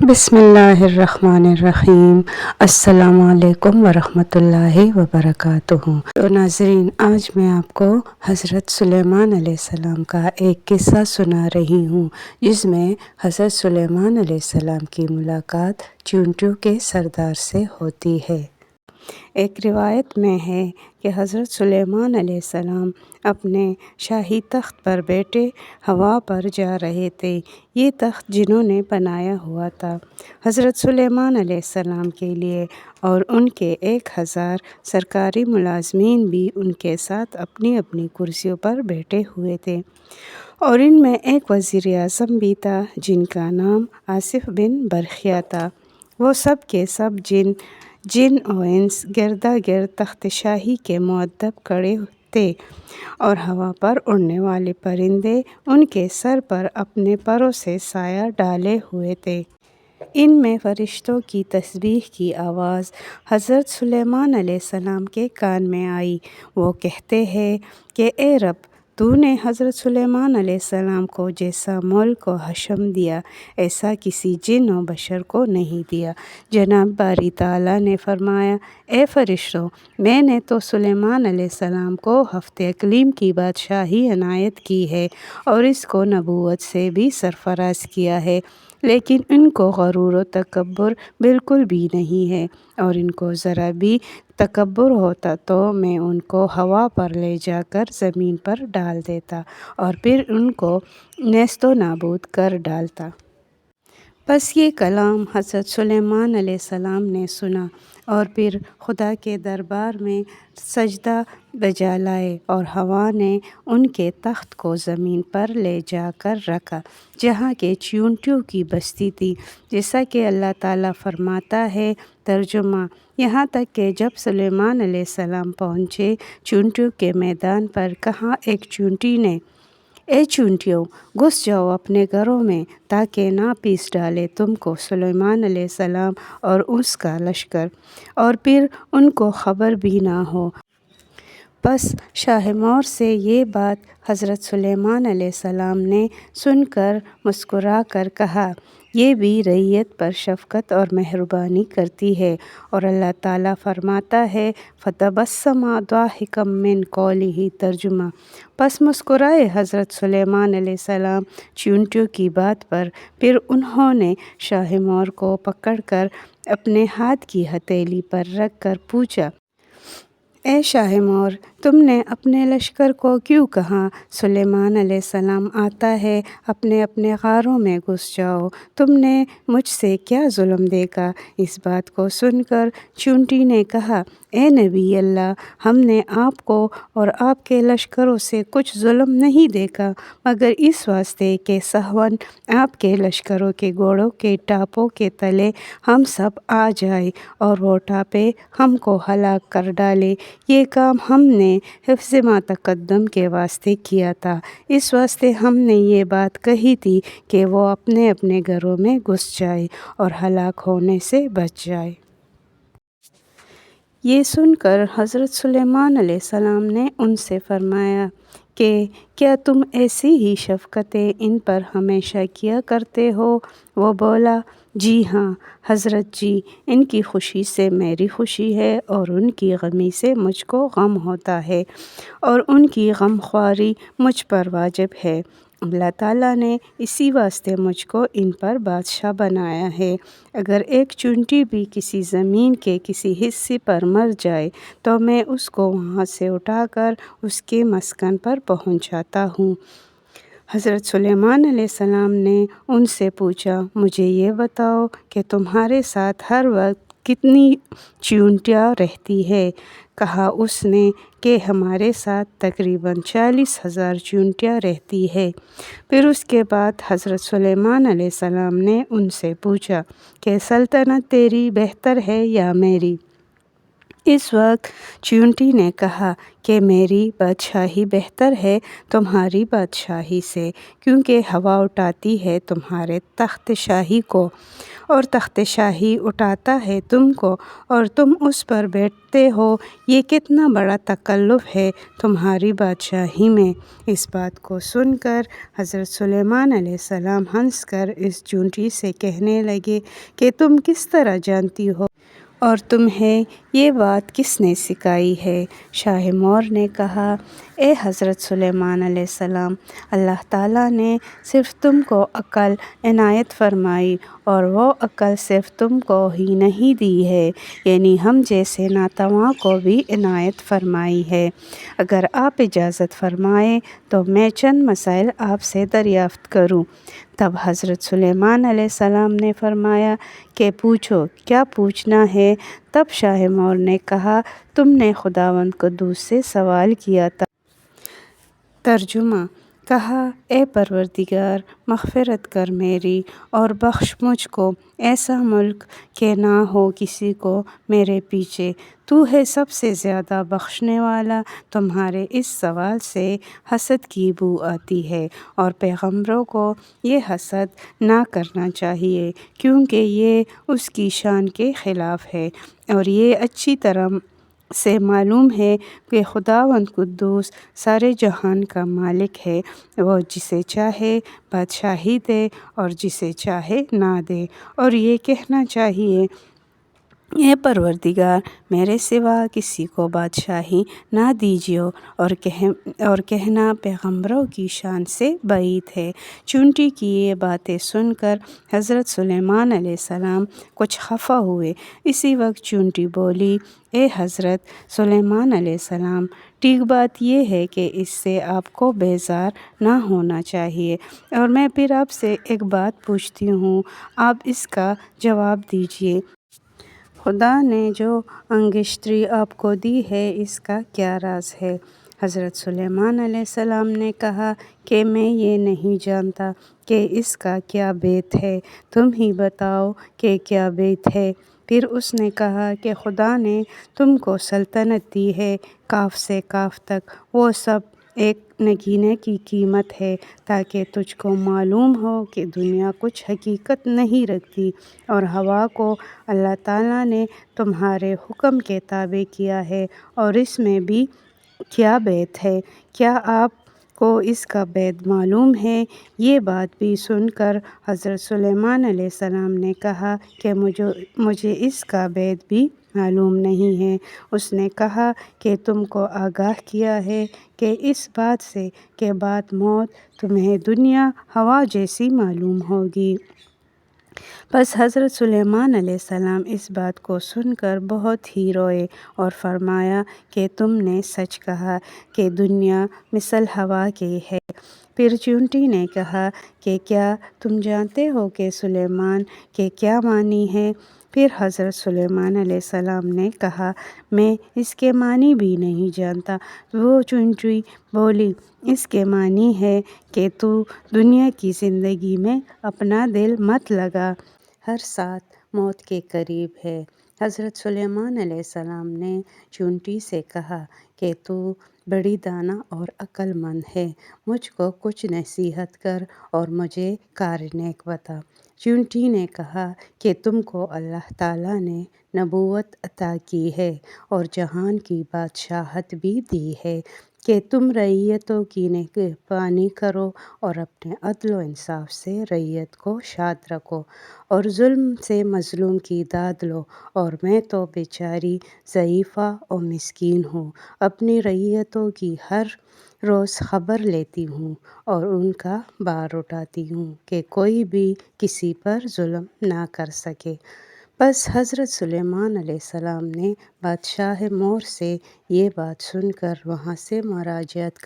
بسم اللہ الرحمن الرحیم۔ السلام علیکم ورحمۃ اللہ وبرکاتہ۔ تو ناظرین، آج میں آپ کو حضرت سلیمان علیہ السلام کا ایک قصہ سنا رہی ہوں، جس میں حضرت سلیمان علیہ السلام کی ملاقات چیونٹیوں کے سردار سے ہوتی ہے۔ ایک روایت میں ہے کہ حضرت سلیمان علیہ السلام اپنے شاہی تخت پر بیٹھے ہوا پر جا رہے تھے۔ یہ تخت جنوں نے بنایا ہوا تھا۔ حضرت سلیمان علیہ السلام کے لیے اور ان کے 1000 سرکاری ملازمین بھی ان کے ساتھ اپنی اپنی کرسیوں پر بیٹھے ہوئے تھے، اور ان میں ایک وزیر اعظم بھی تھا جن کا نام آصف بن برخیہ تھا۔ وہ سب کے سب جن و انس گردا گرد تخت شاہی کے مؤدب کھڑے تھے، اور ہوا پر اڑنے والے پرندے ان کے سر پر اپنے پروں سے سایہ ڈالے ہوئے تھے۔ ان میں فرشتوں کی تسبیح کی آواز حضرت سلیمان علیہ السلام کے کان میں آئی۔ وہ کہتے ہیں کہ اے رب، تو نے حضرت سلیمان علیہ السلام کو جیسا ملک و حشم دیا، ایسا کسی جن و بشر کو نہیں دیا۔ جناب باری تعالیٰ نے فرمایا، اے فرشتوں، میں نے تو سلیمان علیہ السلام کو ہفت اقلیم کی بادشاہی عنایت کی ہے، اور اس کو نبوت سے بھی سرفراز کیا ہے، لیکن ان کو غرور و تکبر بالکل بھی نہیں ہے، اور ان کو ذرا بھی تکبر ہوتا تو میں ان کو ہوا پر لے جا کر زمین پر ڈال دیتا، اور پھر ان کو نیست و نابود کر ڈالتا۔ پس یہ کلام حضرت سلیمان علیہ السلام نے سنا، اور پھر خدا کے دربار میں سجدہ بجا لائے، اور ہوا نے ان کے تخت کو زمین پر لے جا کر رکھا جہاں کہ چیونٹیوں کی بستی تھی، جیسا کہ اللہ تعالیٰ فرماتا ہے۔ ترجمہ: یہاں تک کہ جب سلیمان علیہ السلام پہنچے چیونٹیوں کے میدان پر، کہا ایک چیونٹی نے، اے چیونٹیوں، گھس جاؤ اپنے گھروں میں، تاکہ نہ پیس ڈالے تم کو سلیمان علیہ السلام اور اس کا لشکر، اور پھر ان کو خبر بھی نہ ہو۔ پس شاہ مور سے یہ بات حضرت سلیمان علیہ السلام نے سن کر مسکرا کر کہا، یہ بھی رعیت پر شفقت اور مہربانی کرتی ہے۔ اور اللہ تعالیٰ فرماتا ہے، فَتَبَسَّمَ ضَاحِكًا مِّن قَوْلِهِ۔ ترجمہ: پس مسکرائے حضرت سلیمان علیہ السلام چیونٹیوں کی بات پر۔ پھر انہوں نے شاہ مور کو پکڑ کر اپنے ہاتھ کی ہتھیلی پر رکھ کر پوچھا، اے شاہ مور، تم نے اپنے لشکر کو کیوں کہا سلیمان علیہ السلام آتا ہے، اپنے اپنے غاروں میں گھس جاؤ، تم نے مجھ سے کیا ظلم دیکھا؟ اس بات کو سن کر چیونٹی نے کہا، اے نبی اللہ، ہم نے آپ کو اور آپ کے لشکروں سے کچھ ظلم نہیں دیکھا، مگر اس واسطے کہ سہواً آپ کے لشکروں کے گھوڑوں کے ٹاپوں کے تلے ہم سب آ جائے، اور وہ ٹاپے ہم کو ہلاک کر ڈالے۔ یہ کام ہم نے حفظ ما تقدم کے واسطے کیا تھا، اس واسطے ہم نے یہ بات کہی تھی کہ وہ اپنے اپنے گھروں میں گھس جائے اور ہلاک ہونے سے بچ جائے۔ یہ سن کر حضرت سلیمان علیہ السلام نے ان سے فرمایا کہ کیا تم ایسی ہی شفقتیں ان پر ہمیشہ کیا کرتے ہو؟ وہ بولا، جی ہاں حضرت جی، ان کی خوشی سے میری خوشی ہے، اور ان کی غمی سے مجھ کو غم ہوتا ہے، اور ان کی غم خواری مجھ پر واجب ہے۔ اللہ تعالیٰ نے اسی واسطے مجھ کو ان پر بادشاہ بنایا ہے۔ اگر ایک چیونٹی بھی کسی زمین کے کسی حصے پر مر جائے تو میں اس کو وہاں سے اٹھا کر اس کے مسکن پر پہنچاتا ہوں۔ حضرت سلیمان علیہ السلام نے ان سے پوچھا، مجھے یہ بتاؤ کہ تمہارے ساتھ ہر وقت کتنی چیونٹیاں رہتی ہیں؟ کہا اس نے کہ ہمارے ساتھ تقریباً 40,000 چیونٹیاں رہتی ہیں۔ پھر اس کے بعد حضرت سلیمان علیہ السلام نے ان سے پوچھا کہ سلطنت تیری بہتر ہے یا میری؟ اس وقت چیونٹی نے کہا کہ میری بادشاہی بہتر ہے تمہاری بادشاہی سے، کیونکہ ہوا اٹھاتی ہے تمہارے تخت شاہی کو، اور تخت شاہی اٹھاتا ہے تم کو اور تم اس پر بیٹھتے ہو، یہ کتنا بڑا تکلف ہے تمہاری بادشاہی میں۔ اس بات کو سن کر حضرت سلیمان علیہ السلام ہنس کر اس چونٹی سے کہنے لگے کہ تم کس طرح جانتی ہو اور تمہیں یہ بات کس نے سکھائی ہے؟ شاہ مور نے کہا، اے حضرت سلیمان علیہ السلام، اللہ تعالیٰ نے صرف تم کو عقل عنایت فرمائی، اور وہ عقل صرف تم کو ہی نہیں دی ہے، یعنی ہم جیسے ناتواں کو بھی عنایت فرمائی ہے۔ اگر آپ اجازت فرمائیں تو میں چند مسائل آپ سے دریافت کروں۔ تب حضرت سلیمان علیہ السلام نے فرمایا کہ پوچھو، کیا پوچھنا ہے؟ تب شاہ مور نے کہا، تم نے خداوند قدوس سے سوال کیا تھا۔ ترجمہ: کہا، اے پروردگار، مغفرت کر میری اور بخش مجھ کو ایسا ملک کہ نہ ہو کسی کو میرے پیچھے۔ تو ہے سب سے زیادہ بخشنے والا۔ تمہارے اس سوال سے حسد کی بو آتی ہے، اور پیغمبروں کو یہ حسد نہ کرنا چاہیے، کیونکہ یہ اس کی شان کے خلاف ہے، اور یہ اچھی طرح سے معلوم ہے کہ خداوند قدوس سارے جہان کا مالک ہے۔ وہ جسے چاہے بادشاہی دے اور جسے چاہے نہ دے، اور یہ کہنا چاہیے، اے پروردگار، میرے سوا کسی کو بادشاہی نہ دیجیے، اور کہنا پیغمبروں کی شان سے بعید ہے۔ چونٹی کی یہ باتیں سن کر حضرت سلیمان علیہ السلام کچھ خفا ہوئے۔ اسی وقت چونٹی بولی، اے حضرت سلیمان علیہ السلام، ٹھیک بات یہ ہے کہ اس سے آپ کو بیزار نہ ہونا چاہیے، اور میں پھر آپ سے ایک بات پوچھتی ہوں، آپ اس کا جواب دیجیے۔ خدا نے جو انگشتری آپ کو دی ہے، اس کا کیا راز ہے؟ حضرت سلیمان علیہ السلام نے کہا کہ میں یہ نہیں جانتا کہ اس کا کیا بید ہے، تم ہی بتاؤ کہ کیا بید ہے۔ پھر اس نے کہا کہ خدا نے تم کو سلطنت دی ہے، کاف سے کاف تک، وہ سب ایک نگینے کی قیمت ہے، تاکہ تجھ کو معلوم ہو کہ دنیا کچھ حقیقت نہیں رکھتی، اور ہوا کو اللہ تعالیٰ نے تمہارے حکم کے تابع کیا ہے، اور اس میں بھی کیا بید ہے۔ کیا آپ کو اس کا بید معلوم ہے؟ یہ بات بھی سن کر حضرت سلیمان علیہ السلام نے کہا کہ مجھے اس کا بید بھی معلوم نہیں ہے۔ اس نے کہا کہ تم کو آگاہ کیا ہے کہ اس بات سے کہ بعد موت تمہیں دنیا ہوا جیسی معلوم ہوگی۔ پس حضرت سلیمان علیہ السلام اس بات کو سن کر بہت ہی روئے، اور فرمایا کہ تم نے سچ کہا کہ دنیا مثل ہوا کی ہے۔ پھر چونٹی نے کہا کہ کیا تم جانتے ہو کہ سلیمان کے کیا معنی ہے؟ پھر حضرت سلیمان علیہ السلام نے کہا، میں اس کے معنی بھی نہیں جانتا۔ وہ چونٹی بولی، اس کے معنی ہے کہ تو دنیا کی زندگی میں اپنا دل مت لگا، ہر ساتھ موت کے قریب ہے۔ حضرت سلیمان علیہ السلام نے چونٹی سے کہا کہ تو بڑی دانا اور عقل مند ہے، مجھ کو کچھ نصیحت کر اور مجھے کار نیک بتا۔ چونٹی نے کہا کہ تم کو اللہ تعالیٰ نے نبوت عطا کی ہے، اور جہان کی بادشاہت بھی دی ہے، کہ تم رعیتوں کی نگہبانی کرو، اور اپنے عدل و انصاف سے رعیت کو شاد رکھو، اور ظلم سے مظلوم کی داد لو۔ اور میں تو بیچاری، ضعیفہ اور مسکین ہوں، اپنی رعیتوں کی ہر روز خبر لیتی ہوں، اور ان کا بار اٹھاتی ہوں کہ کوئی بھی کسی پر ظلم نہ کر سکے۔ بس حضرت سلیمان علیہ السلام نے بادشاہ مور سے یہ بات سن کر وہاں سے مراجعت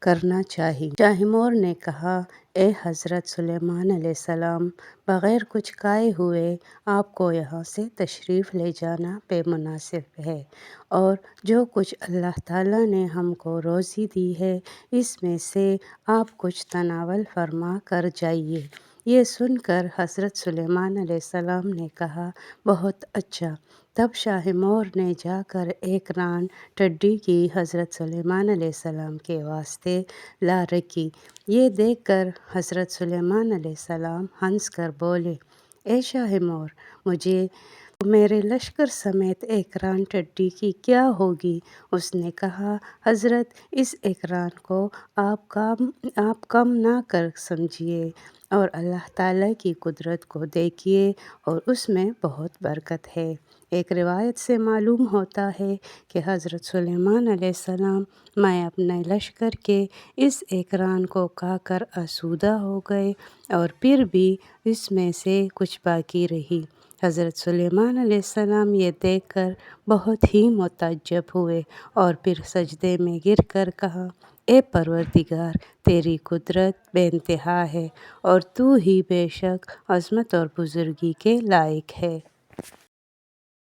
کرنا چاہی۔ شاہ مور نے کہا، اے حضرت سلیمان علیہ السلام، بغیر کچھ کہے ہوئے آپ کو یہاں سے تشریف لے جانا بے مناسب ہے، اور جو کچھ اللہ تعالیٰ نے ہم کو روزی دی ہے، اس میں سے آپ کچھ تناول فرما کر جائیے۔ یہ سن کر حضرت سلیمان علیہ السلام نے کہا، بہت اچھا۔ تب شاہ مور نے جا کر ایک ران ٹڈی کی حضرت سلیمان علیہ السلام کے واسطے لا رکھی۔ یہ دیکھ کر حضرت سلیمان علیہ السلام ہنس کر بولے، اے شاہ مور، مجھے میرے لشکر سمیت ایکران ٹڈی کی کیا ہوگی؟ اس نے کہا، حضرت اس ایکران کو آپ کم نہ کر سمجھیے اور اللہ تعالیٰ کی قدرت کو دیکھیے اور اس میں بہت برکت ہے۔ ایک روایت سے معلوم ہوتا ہے کہ حضرت سلیمان علیہ السلام میں اپنے لشکر کے اس ایکران کو کھا کر آسودہ ہو گئے اور پھر بھی اس میں سے کچھ باقی رہی۔ حضرت سلیمان علیہ السلام یہ دیکھ کر بہت ہی متعجب ہوئے اور پھر سجدے میں گر کر کہا، اے پروردگار، تیری قدرت بے انتہا ہے اور تو ہی بے شک عظمت اور بزرگی کے لائق ہے۔